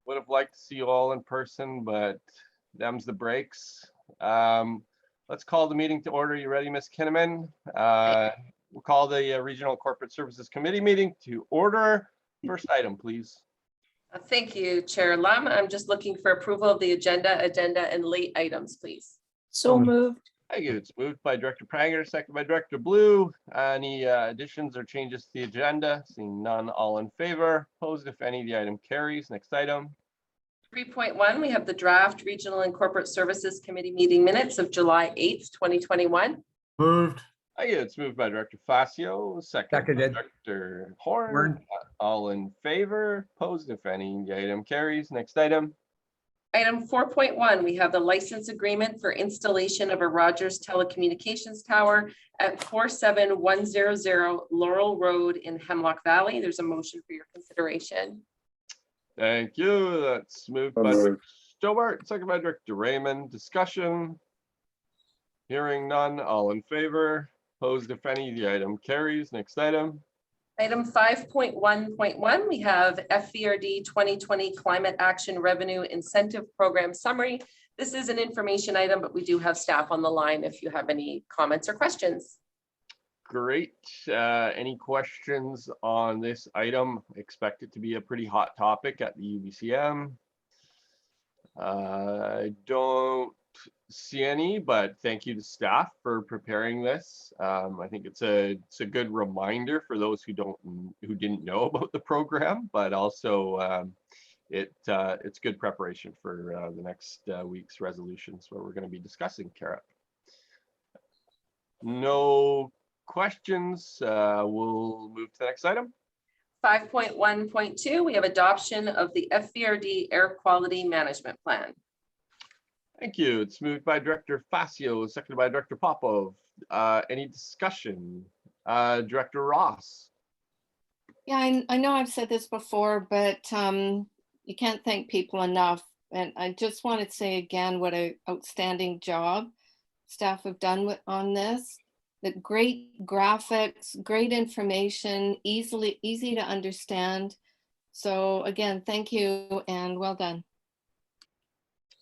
Would have liked to see you all in person, but them's the breaks. Let's call the meeting to order. You ready, Ms. Kinnaman? We'll call the Regional Corporate Services Committee meeting to order. First item, please. Thank you, Chair Lum. I'm just looking for approval of the agenda and late items, please. So moved. Thank you. It's moved by Director Pranger, second by Director Blue. Any additions or changes to the agenda? Seeing none, all in favor. Opposed, if any, the item carries. Next item. 3.1, we have the draft Regional and Corporate Services Committee meeting minutes of July 8th, 2021. Moved. Thank you. It's moved by Director Facio, second by Seconded. Director Horn. All in favor. Opposed, if any, the item carries. Next item. Item 4.1, we have the license agreement for installation of a Rogers telecommunications tower at 47100 Laurel Road in Hemlock Valley. There's a motion for your consideration. Thank you. That's moved by Director Stobart, second by Director Raymond. Discussion. Hearing none, all in favor. Opposed, if any, the item carries. Next item. Item 5.1.1, we have FVRD 2020 Climate Action Revenue Incentive Program Summary. This is an information item, but we do have staff on the line if you have any comments or questions. Great. Any questions on this item? Expect it to be a pretty hot topic at the UBCM. I don't see any, but thank you to staff for preparing this. I think it's a good reminder for those who didn't know about the program, but also it's good preparation for the next week's resolutions where we're going to be discussing CAREP. No questions. We'll move to the next item. 5.1.2, we have adoption of the FVRD Air Quality Management Plan. Thank you. It's moved by Director Facio, seconded by Director Popov. Any discussion? Director Ross. Yeah, I know I've said this before, but you can't thank people enough. And I just want to say again, what an outstanding job staff have done on this. The great graphics, great information, easy to understand. So again, thank you and well done.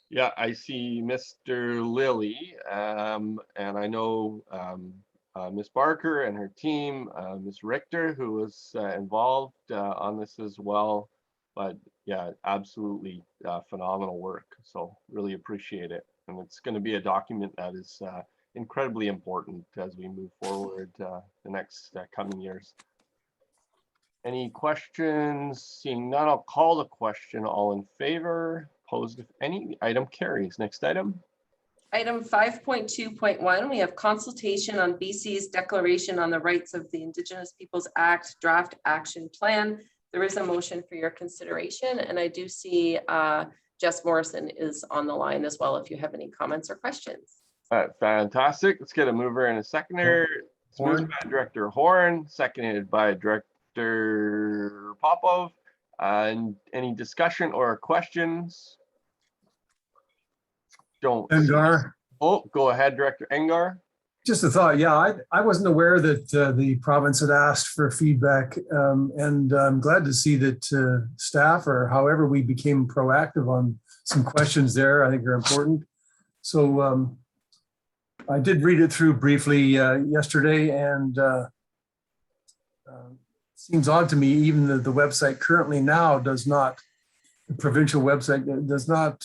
Yeah, I see Mr. Lilly, and I know Ms. Barker and her team, Ms. Richter, who was involved on this as well. But yeah, absolutely phenomenal work. So really appreciate it. And it's going to be a document that is incredibly important as we move forward the next coming years. Any questions? Seeing none, I'll call the question. All in favor? Opposed, if any, the item carries. Next item. Item 5.2.1, we have consultation on BC's Declaration on the Rights of the Indigenous Peoples Act Draft Action Plan. There is a motion for your consideration, and I do see Jess Morrison is on the line as well if you have any comments or questions. Fantastic. Let's get a mover and a seconder. It's moved by Director Horn, seconded by Director Popov. And any discussion or questions? Don't. Engar. Oh, go ahead, Director Engar. Just a thought. Yeah, I wasn't aware that the province had asked for feedback, and I'm glad to see that staff, or however we became proactive on some questions there, I think are important. So I did read it through briefly yesterday, and seems odd to me, even the website currently now does not, the provincial website does not,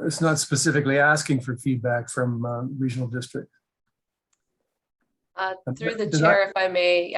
it's not specifically asking for feedback from regional district. Through the chair, if I may,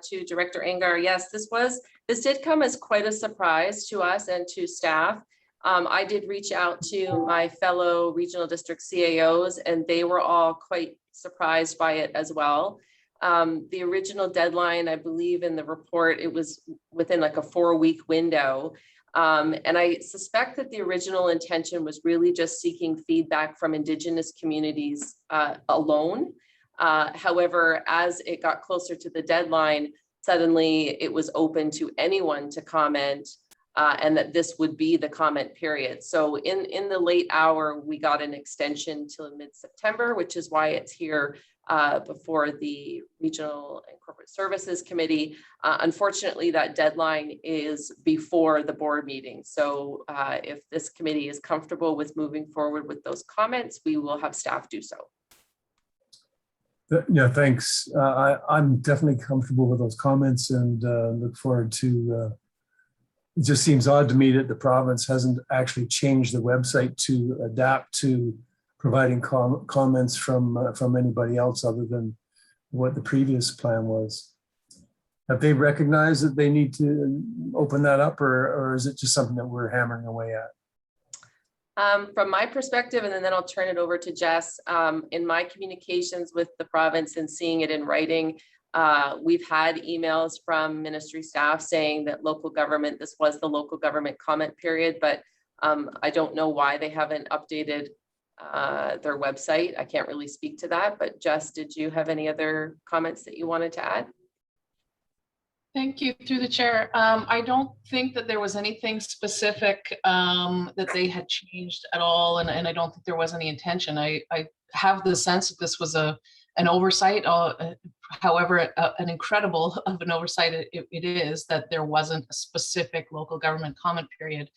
to Director Engar. Yes, this did come as quite a surprise to us and to staff. I did reach out to my fellow regional district CAOs, and they were all quite surprised by it as well. The original deadline, I believe in the report, it was within like a 4-week window. And I suspect that the original intention was really just seeking feedback from Indigenous communities alone. However, as it got closer to the deadline, suddenly it was open to anyone to comment, and that this would be the comment period. So in the late hour, we got an extension till mid-September, which is why it's here before the Regional and Corporate Services Committee. Unfortunately, that deadline is before the board meeting. So if this committee is comfortable with moving forward with those comments, we will have staff do so. Yeah, thanks. I'm definitely comfortable with those comments and look forward to, it just seems odd to me that the province hasn't actually changed the website to adapt to providing comments from anybody else other than what the previous plan was. Have they recognized that they need to open that up, or is it just something that we're hammering away at? From my perspective, and then I'll turn it over to Jess, in my communications with the province and seeing it in writing, we've had emails from ministry staff saying that local government, this was the local government comment period, but I don't know why they haven't updated their website. I can't really speak to that, but Jess, did you have any other comments that you wanted to add? Thank you, through the chair. I don't think that there was anything specific that they had changed at all, and I don't think there was any intention. I have the sense that this was an oversight, however, an incredible of an oversight it is, that there wasn't a specific local government comment period.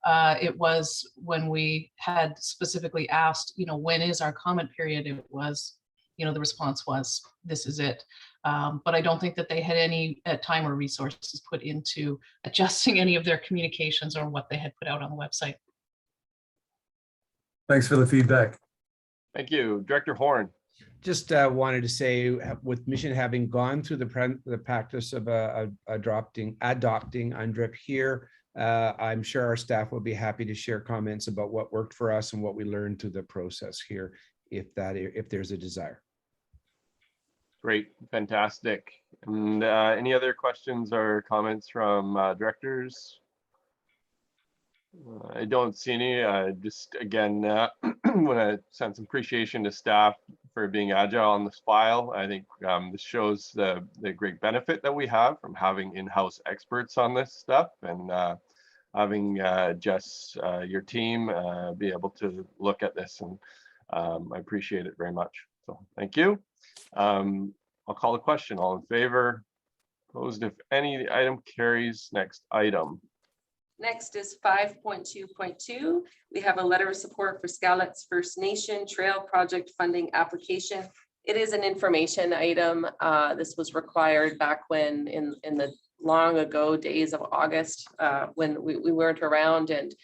It was when we had specifically asked, when is our comment period? It was, the response was, this is it. But I don't think that they had any time or resources put into adjusting any of their communications or what they had put out on the website. Thanks for the feedback. Thank you. Director Horn. Just wanted to say, with Mission having gone through the practice of adopting UNDRIP here, I'm sure our staff will be happy to share comments about what worked for us and what we learned through the process here, if there's a desire. Great, fantastic. And any other questions or comments from directors? I don't see any. Just again, want to send some appreciation to staff for being agile on this file. I think this shows the great benefit that we have from having in-house experts on this stuff, and having Jess, your team, be able to look at this, and I appreciate it very much. So thank you. I'll call the question. All in favor? Opposed? If any, the item carries. Next item. Next is 5.2.2. We have a letter of support for Skalitz First Nation Trail Project funding application. It is an information item. This was required back when in the long ago days of August when we weren't around, and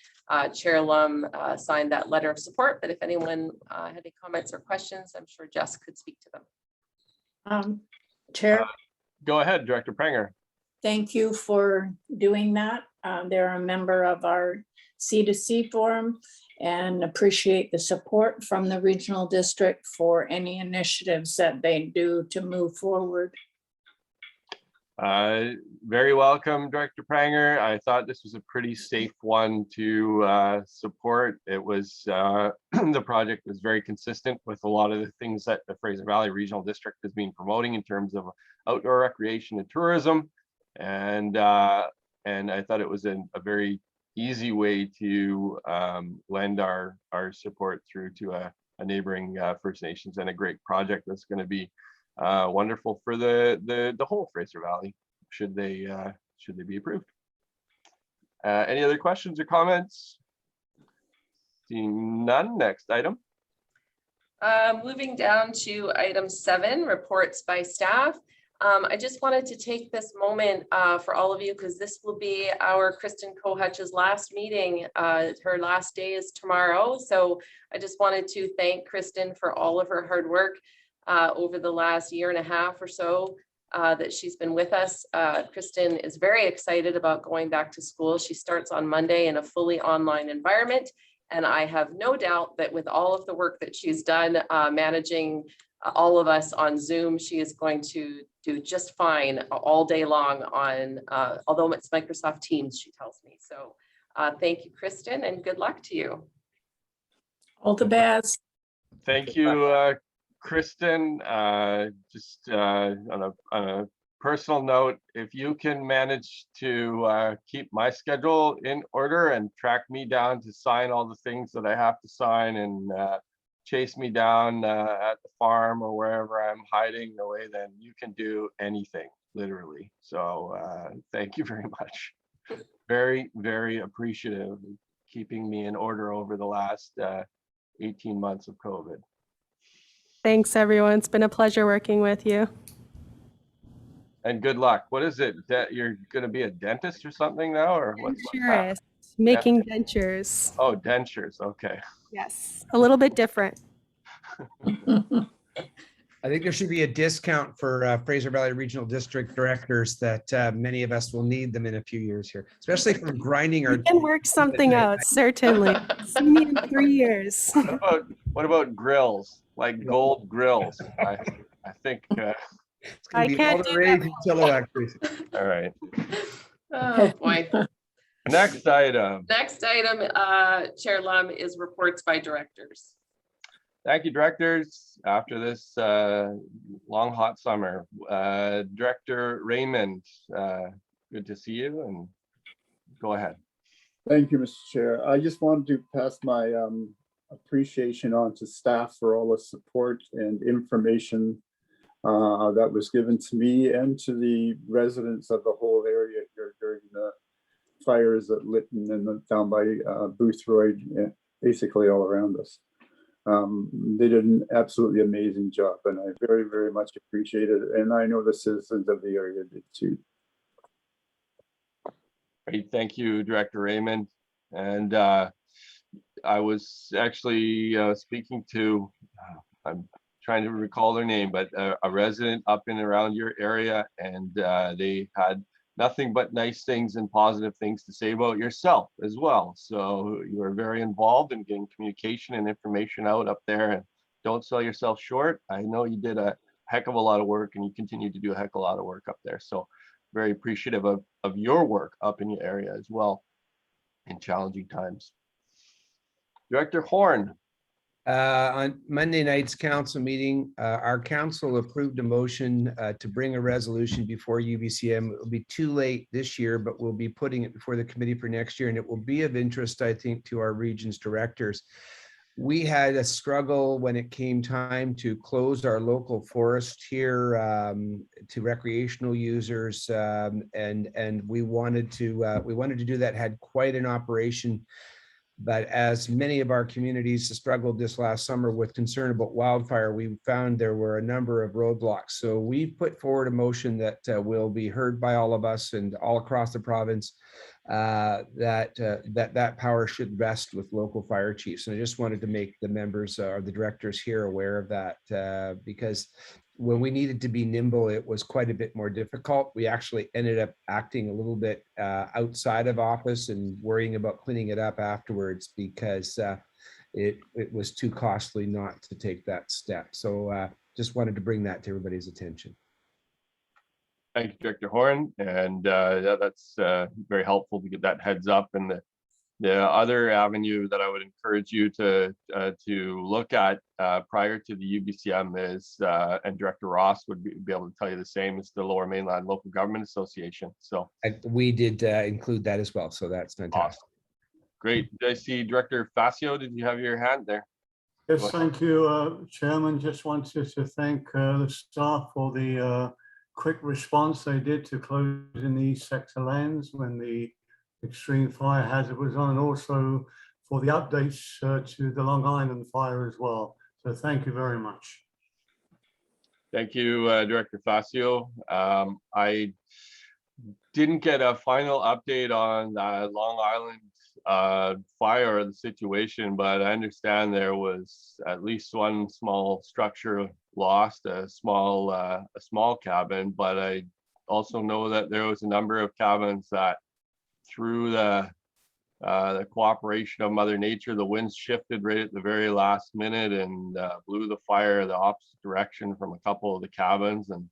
Chair Lum signed that letter of support. But if anyone had any comments or questions, I'm sure Jess could speak to them. Chair, Go ahead, Director Pranger. thank you for doing that. They're a member of our C2C forum and appreciate the support from the regional district for any initiatives that they do to move forward. Very welcome, Director Pranger. I thought this was a pretty safe one to support. It was the project was very consistent with a lot of the things that the Fraser Valley Regional District has been promoting in terms of outdoor recreation and tourism, and I thought it was a very easy way to lend our support through to a neighboring First Nations, and a great project that's going to be wonderful for the whole Fraser Valley, should they be approved. Any other questions or comments? Seeing none, next item. Moving down to item 7, reports by staff. I just wanted to take this moment for all of you, because this will be our Kristen Kohutch's last meeting. Her last day is tomorrow. So I just wanted to thank Kristen for all of her hard work over the last year and a half or so that she's been with us. Kristen is very excited about going back to school. She starts on Monday in a fully online environment. And I have no doubt that with all of the work that she's done managing all of us on Zoom, she is going to do just fine all day long on, although it's Microsoft Teams, she tells me. So thank you, Kristen, and good luck to you. All the best. Thank you, Kristen. Just on a personal note, if you can manage to keep my schedule in order and track me down to sign all the things that I have to sign, and chase me down at the farm or wherever I'm hiding away, then you can do anything, literally. So thank you very much. Very, very appreciative of keeping me in order over the last 18 months of COVID. Thanks, everyone. It's been a pleasure working with you. And good luck. What is it? That you're going to be a dentist or something now, or what's that? Denturist, making dentures. Oh, dentures. Okay. Yes, a little bit different. I think there should be a discount for Fraser Valley Regional District directors that many of us will need them in a few years here, especially for grinding our. We can work something out, certainly. See me in 3 years. What about grills? Like gold grills? I think. It's gonna I be can't all the do rage that. until electricity. All right. Oh, boy. Next item. Next item, Chair Lum, is reports by directors. Thank you, directors. After this long, hot summer, Director Raymond, good to see you, and go ahead. Thank you, Mr. Chair. I just wanted to pass my appreciation on to staff for all the support and information that was given to me and to the residents of the whole area here during the fires at Lytton and down by Boothroyd, basically all around us. They did an absolutely amazing job, and I very, very much appreciate it. And I know the citizens of the area did too. Great, thank you, Director Raymond. And I was actually speaking to, I'm trying to recall their name, but a resident up and around your area, and they had nothing but nice things and positive things to say about yourself as well. So you are very involved in getting communication and information out up there, and don't sell yourself short. I know you did a heck of a lot of work, and you continue to do a heck of a lot of work up there. So very appreciative of your work up in your area as well in challenging times. Director Horn. On Monday night's council meeting, our council approved a motion to bring a resolution before UBCM. It will be too late this year, but we'll be putting it before the committee for next year, and it will be of interest, I think, to our region's directors. We had a struggle when it came time to close our local forest here to recreational users, and we wanted to do that. Had quite an operation. But as many of our communities struggled this last summer with concern about wildfire, we found there were a number of roadblocks. So we put forward a motion that will be heard by all of us and all across the province, that power should rest with local fire chiefs. And I just wanted to make the members or the directors here aware of that, because when we needed to be nimble, it was quite a bit more difficult. We actually ended up acting a little bit outside of office and worrying about cleaning it up afterwards because it was too costly not to take that step. So just wanted to bring that to everybody's attention. Thank you, Director Horn. And that's very helpful to get that heads up. And the other avenue that I would encourage you to look at prior to the UBCM is, and Director Ross would be able to tell you the same, is the Lower Mainland Local Government Association. So we did include that as well. So that's fantastic. Awesome. Great. Did I see Director Facio? Did you have your hand there? Yes, thank you, Chairman. Just wanted to thank the staff for the quick response they did to closing these sector lands when the extreme fire hazard was on, and also for the updates to the Long Island fire as well. So thank you very much. Thank you, Director Facio. I didn't get a final update on Long Island fire or the situation, but I understand there was at least one small structure lost, a small cabin, but I also know that there was a number of cabins that through the cooperation of Mother Nature, the winds shifted right at the very last minute and blew the fire the opposite direction from a couple of the cabins, and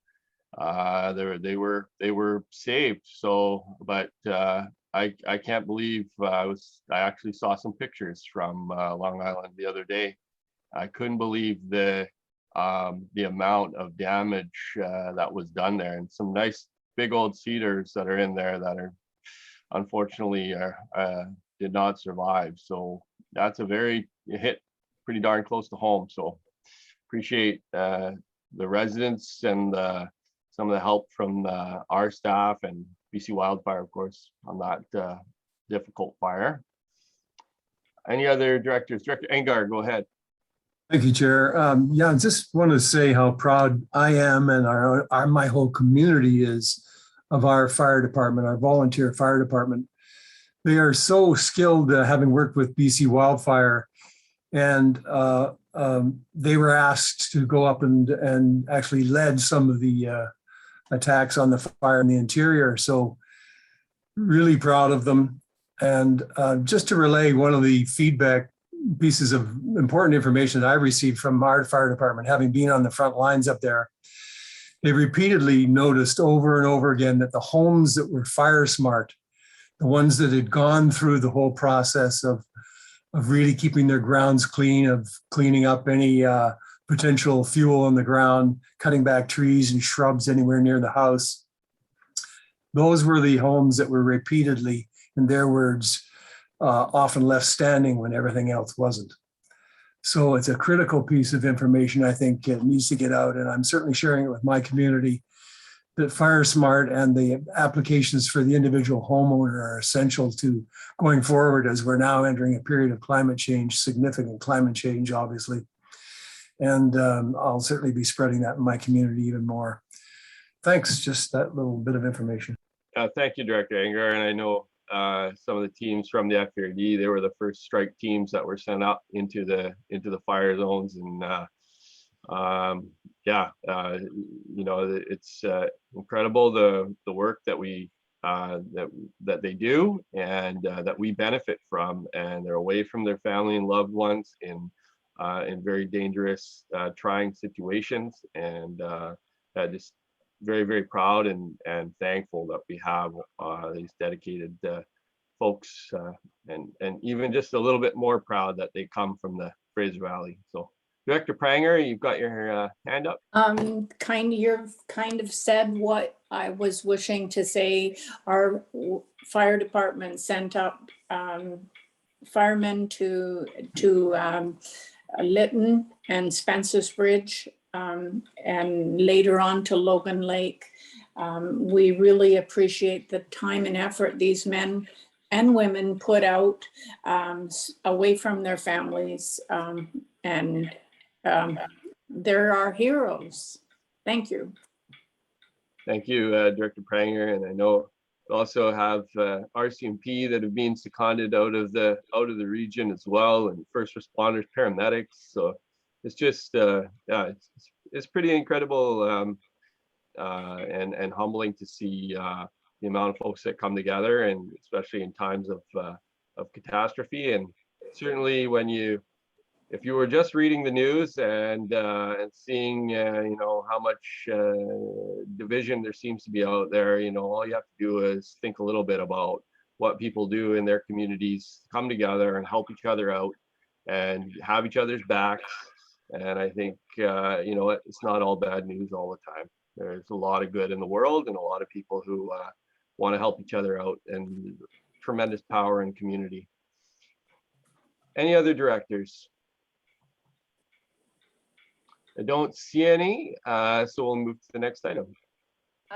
they were saved. So, but I can't believe I actually saw some pictures from Long Island the other day. I couldn't believe the amount of damage that was done there, and some nice big old cedars that are in there that are unfortunately did not survive. So that's a very hit pretty darn close to home. So appreciate the residents and some of the help from our staff and BC Wildfire, of course, on that difficult fire. Any other directors? Director Engar, go ahead. Thank you, Chair. Yeah, I just want to say how proud I am and my whole community is of our fire department, our volunteer fire department. They are so skilled, having worked with BC Wildfire, and they were asked to go up and actually led some of the attacks on the fire in the interior. So really proud of them. And just to relay one of the feedback pieces of important information that I received from our fire department, having been on the front lines up there, they repeatedly noticed over and over again that the homes that were fire smart, the ones that had gone through the whole process of really keeping their grounds clean, of cleaning up any potential fuel on the ground, cutting back trees and shrubs anywhere near the house. Those were the homes that were repeatedly, in their words, often left standing when everything else wasn't. So it's a critical piece of information I think it needs to get out, and I'm certainly sharing it with my community, that Fire Smart and the applications for the individual homeowner are essential to going forward as we're now entering a period of climate change, significant climate change, obviously. And I'll certainly be spreading that in my community even more. Thanks, just that little bit of information. Thank you, Director Engar. And I know some of the teams from the FPRD, they were the first strike teams that were sent up into the fire zones. And you know, it's incredible the work that we that they do and that we benefit from. And they're away from their family and loved ones in very dangerous, trying situations. And just very, very proud and thankful that we have these dedicated folks, and even just a little bit more proud that they come from the Fraser Valley. So Director Pranger, you've got your hand up. You've kind of said what I was wishing to say. Our fire department sent up firemen to Lytton and Spencer's Bridge, and later on to Logan Lake. We really appreciate the time and effort these men and women put out away from their families, and they're our heroes. Thank you. Thank you, Director Pranger. And I know we also have RCMP that have been seconded out of the region as well, and first responders, paramedics. So it's just yeah, it's pretty incredible and humbling to see the amount of folks that come together, and especially in times of catastrophe. And certainly when if you were just reading the news and seeing you know, how much division there seems to be out there, you know, all you have to do is think a little bit about what people do in their communities, come together and help each other out and have each other's backs. And I think you know, it's not all bad news all the time. There's a lot of good in the world and a lot of people who want to help each other out, and tremendous power in community. Any other directors? I don't see any, so we'll move to the next item.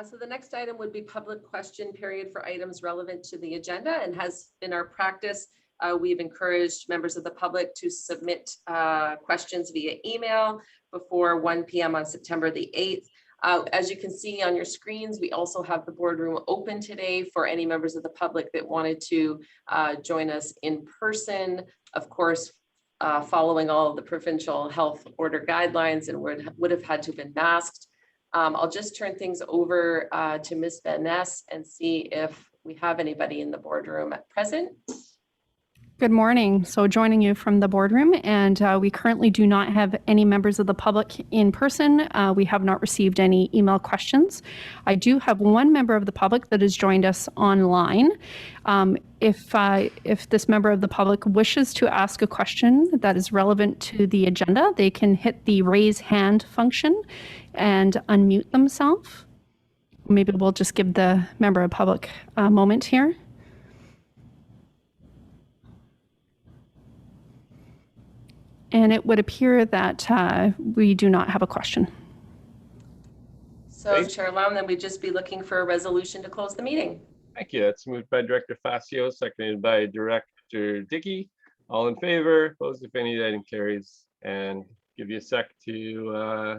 So the next item would be public question period for items relevant to the agenda, and has been our practice. We've encouraged members of the public to submit questions via email before 1 p.m. on September the 8th. As you can see on your screens, we also have the boardroom open today for any members of the public that wanted to join us in person. Of course, following all of the provincial health order guidelines, and would have had to have been masked. I'll just turn things over to Ms. Van Ness and see if we have anybody in the boardroom at present. Good morning. So joining you from the boardroom, and we currently do not have any members of the public in person. We have not received any email questions. I do have one member of the public that has joined us online. If this member of the public wishes to ask a question that is relevant to the agenda, they can hit the raise hand function and unmute themselves. Maybe we'll just give the member of public a moment here. And it would appear that we do not have a question. So Great. Chair Lum, then we'd just be looking for a resolution to close the meeting. Thank you. It's moved by Director Facio, seconded by Director Dickey. All in favor, opposed if any, item carries. And give you a sec to